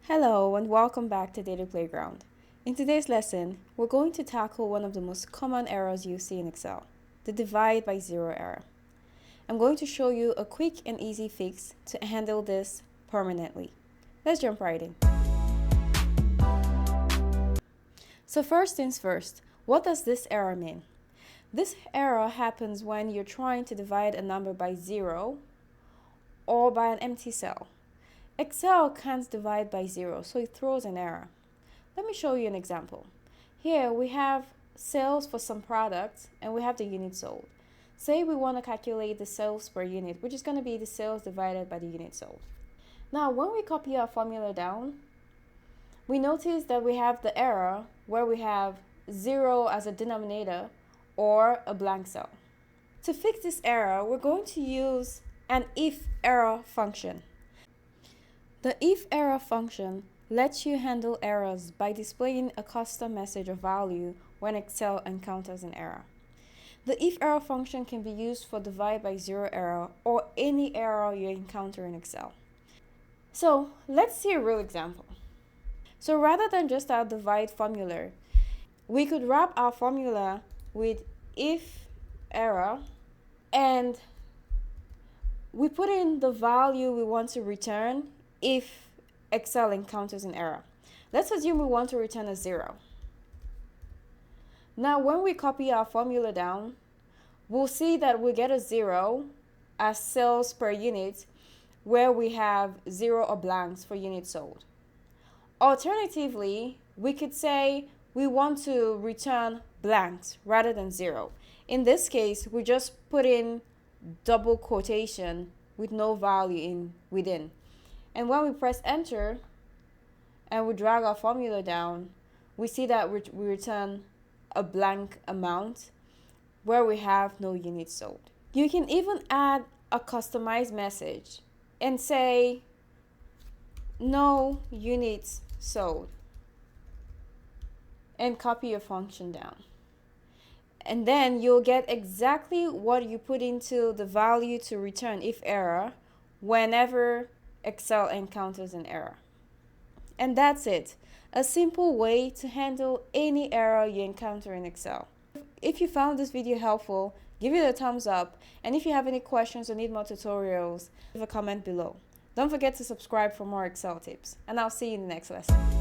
Hello and welcome back to Data Playground. In today's lesson, we're going to tackle one of the most common errors you see in Excel, the divide by zero error. I'm going to show you a quick and easy fix to handle this permanently. Let's jump right in. So first things first, what does this error mean? This error happens when you're trying to divide a number by zero or by an empty cell. Excel can't divide by zero, so it throws an error. Let me show you an example. Here we have sales for some products and we have the units sold. Say we want to calculate the sales per unit, which is going to be the sales divided by the units sold. Now when we copy our formula down, we notice that we have the error where we have 0 as a denominator or a blank cell. To fix this error, we're going to use an IFERROR function. The IFERROR function lets you handle errors by displaying a custom message or value when Excel encounters an error. The IFERROR function can be used for divide by zero error or any error you encounter in Excel. So let's see a real example. So rather than just our divide formula, we could wrap our formula with IFERROR and we put in the value we want to return if Excel encounters an error. Let's assume we want to return a 0. Now when we copy our formula down, we'll see that we get a 0 as sales per unit where we have 0 or blanks for units sold. Alternatively, we could say we want to return blanks rather than 0. In this case, we just put in double quotation with no value within. And when we press enter and we drag our formula down, we see that we return a blank amount where we have no units sold. You can even add a customized message and say no units sold and copy your function down. And then you'll get exactly what you put into the value to return IFERROR whenever Excel encounters an error. And that's it. A simple way to handle any error you encounter in Excel. If you found this video helpful, give it a thumbs up. And if you have any questions or need more tutorials, leave a comment below. Don't forget to subscribe for more Excel tips. And I'll see you in the next lesson.